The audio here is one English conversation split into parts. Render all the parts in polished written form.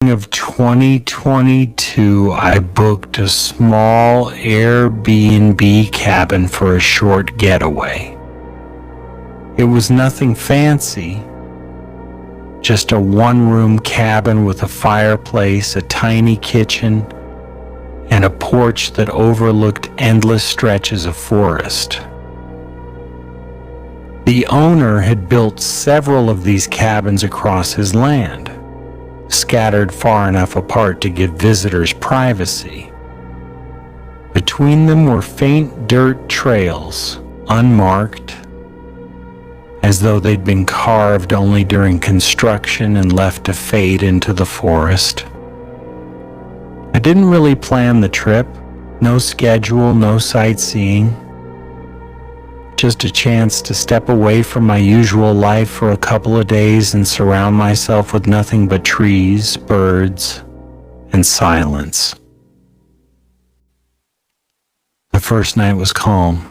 spring of 2022, I booked a small Airbnb cabin for a short getaway. It was nothing fancy, just a one-room cabin with a fireplace, a tiny kitchen, and a porch that overlooked endless stretches of forest. The owner had built several of these cabins across his land, scattered far enough apart to give visitors privacy. Between them were faint dirt trails, unmarked, as though they'd been carved only during construction and left to fade into the forest. I didn't really plan the trip, no schedule, no sightseeing. Just a chance to step away from my usual life for a couple of days and surround myself with nothing but trees, birds, and silence. The first night was calm.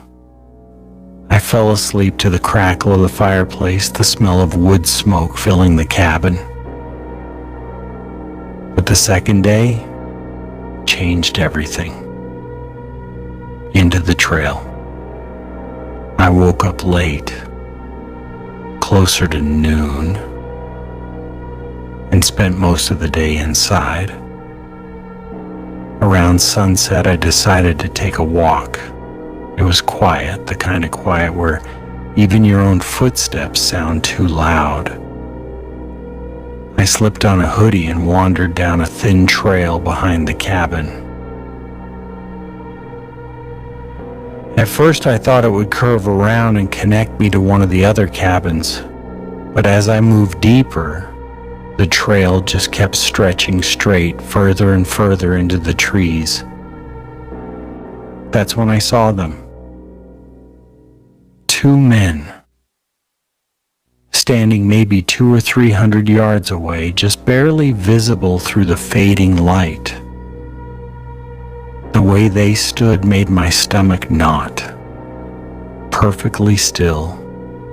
I fell asleep to the crackle of the fireplace, the smell of wood smoke filling the cabin. But the second day changed everything. Into the trail. I woke up late, closer to noon, and spent most of the day inside. Around sunset, I decided to take a walk. It was quiet, the kind of quiet where even your own footsteps sound too loud. I slipped on a hoodie and wandered down a thin trail behind the cabin. At first I thought it would curve around and connect me to one of the other cabins, but as I moved deeper, the trail just kept stretching straight further and further into the trees. That's when I saw them. Two men, standing maybe 200 or 300 yards away, just barely visible through the fading light. The way they stood made my stomach knot. Perfectly still,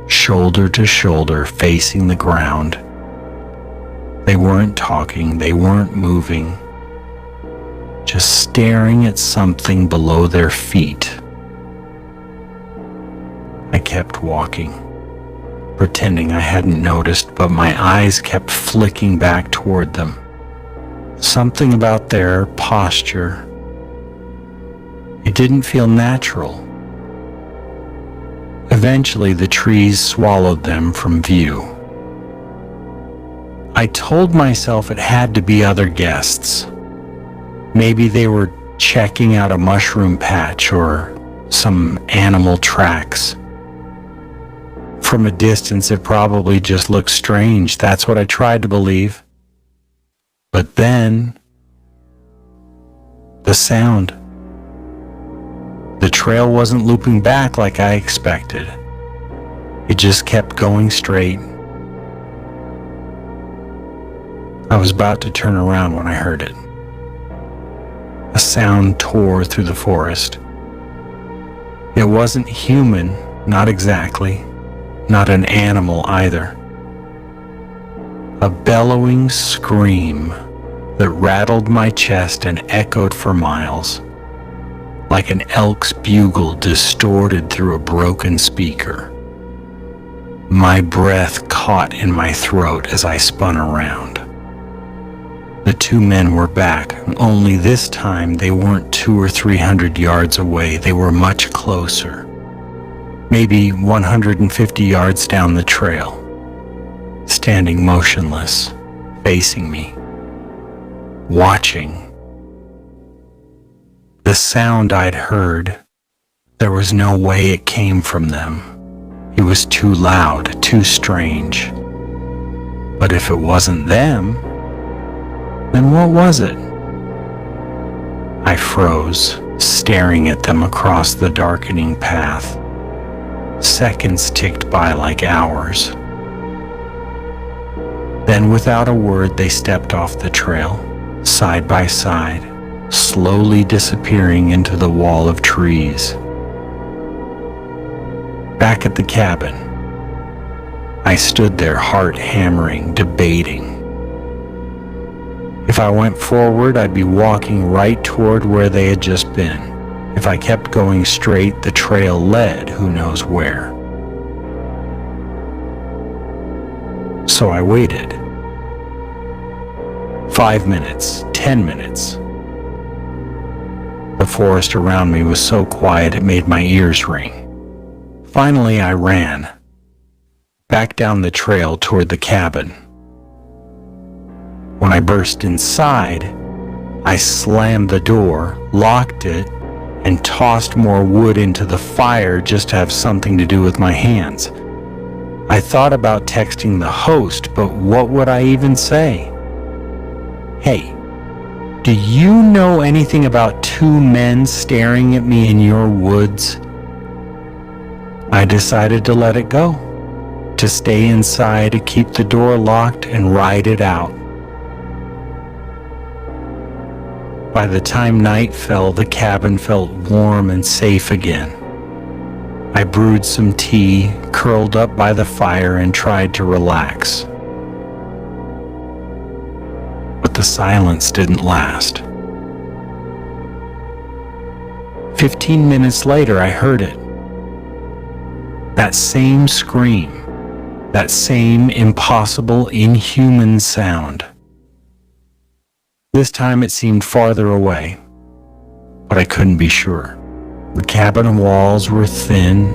shoulder to shoulder, facing the ground. They weren't talking, they weren't moving, just staring at something below their feet. I kept walking, pretending I hadn't noticed, but my eyes kept flicking back toward them. Something about their posture, it didn't feel natural. Eventually, the trees swallowed them from view. I told myself it had to be other guests. Maybe they were checking out a mushroom patch or some animal tracks. From a distance, it probably just looked strange. That's what I tried to believe. But then, the sound. The trail wasn't looping back like I expected. It just kept going straight. I was about to turn around when I heard it. A sound tore through the forest. It wasn't human, not exactly. Not an animal either. A bellowing scream that rattled my chest and echoed for miles, like an elk's bugle distorted through a broken speaker. My breath caught in my throat as I spun around. The two men were back, only this time they weren't 200 or 300 yards away. They were much closer. Maybe 150 yards down the trail, standing motionless, facing me, watching. The sound I'd heard, there was no way it came from them. It was too loud, too strange. But if it wasn't them, then what was it? I froze, staring at them across the darkening path. Seconds ticked by like hours. Then without a word, they stepped off the trail, side by side, slowly disappearing into the wall of trees. Back at the cabin, I stood there, heart hammering, debating. If I went forward, I'd be walking right toward where they had just been. If I kept going straight, the trail led who knows where. So I waited. 5 minutes, 10 minutes. The forest around me was so quiet it made my ears ring. Finally, I ran back down the trail toward the cabin. When I burst inside, I slammed the door, locked it, and tossed more wood into the fire just to have something to do with my hands. I thought about texting the host, but what would I even say? Hey, do you know anything about two men staring at me in your woods? I decided to let it go, to stay inside, to keep the door locked and ride it out. By the time night fell, the cabin felt warm and safe again. I brewed some tea, curled up by the fire, and tried to relax. But the silence didn't last. 15 minutes later, I heard it. That same scream, that same impossible, inhuman sound. This time it seemed farther away, but I couldn't be sure. The cabin walls were thin,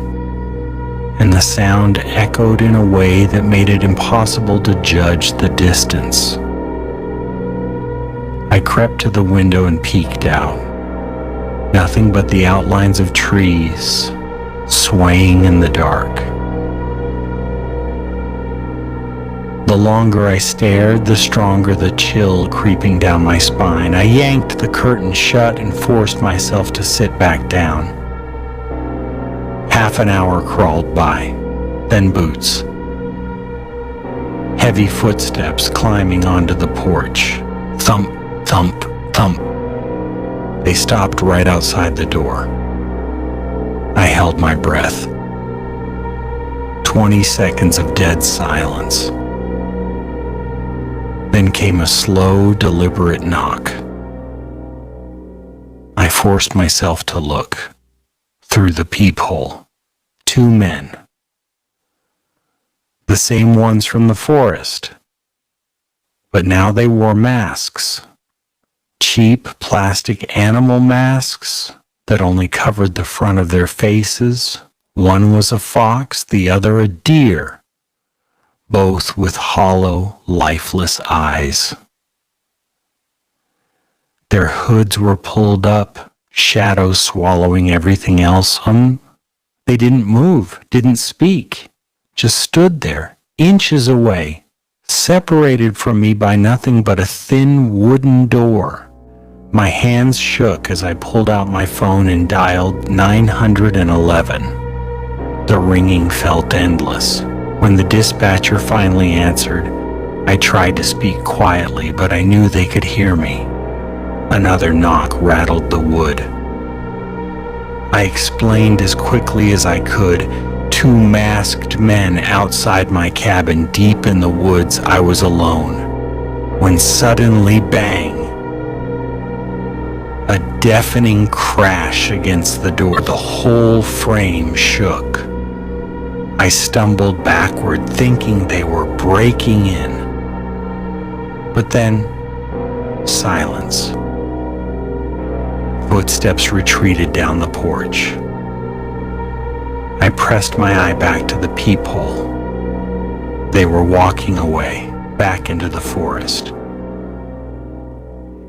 and the sound echoed in a way that made it impossible to judge the distance. I crept to the window and peeked out. Nothing but the outlines of trees swaying in the dark. The longer I stared, the stronger the chill creeping down my spine. I yanked the curtain shut and forced myself to sit back down. Half an hour crawled by, then boots. Heavy footsteps climbing onto the porch. Thump, thump, thump. They stopped right outside the door. I held my breath. 20 seconds of dead silence. Then came a slow, deliberate knock. I forced myself to look through the peephole. 2 men. The same ones from the forest. But now they wore masks. Cheap plastic animal masks that only covered the front of their faces. One was a fox, the other a deer, both with hollow, lifeless eyes. Their hoods were pulled up, shadows swallowing everything else. They didn't move, didn't speak, just stood there, inches away, separated from me by nothing but a thin wooden door. My hands shook as I pulled out my phone and dialed 911. The ringing felt endless. When the dispatcher finally answered, I tried to speak quietly, but I knew they could hear me. Another knock rattled the wood. I explained as quickly as I could. 2 masked men outside my cabin, deep in the woods. I was alone. When suddenly, bang! A deafening crash against the door. The whole frame shook. I stumbled backward, thinking they were breaking in. But then, silence. Footsteps retreated down the porch. I pressed my eye back to the peephole. They were walking away, back into the forest.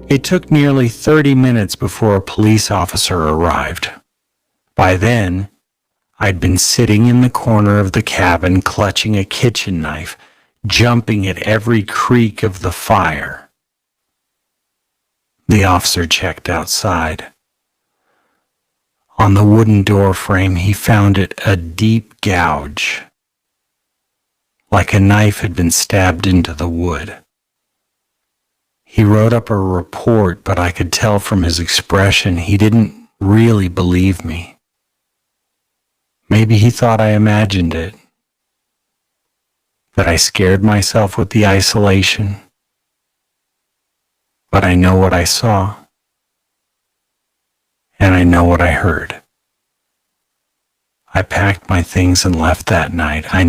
It took nearly 30 minutes before a police officer arrived. By then, I'd been sitting in the corner of the cabin, clutching a kitchen knife, jumping at every creak of the fire. The officer checked outside. On the wooden door frame, he found it a deep gouge, like a knife had been stabbed into the wood. He wrote up a report, but I could tell from his expression he didn't really believe me. Maybe he thought I imagined it, that I scared myself with the isolation. But I know what I saw, and I know what I heard. I packed my things and left that night. I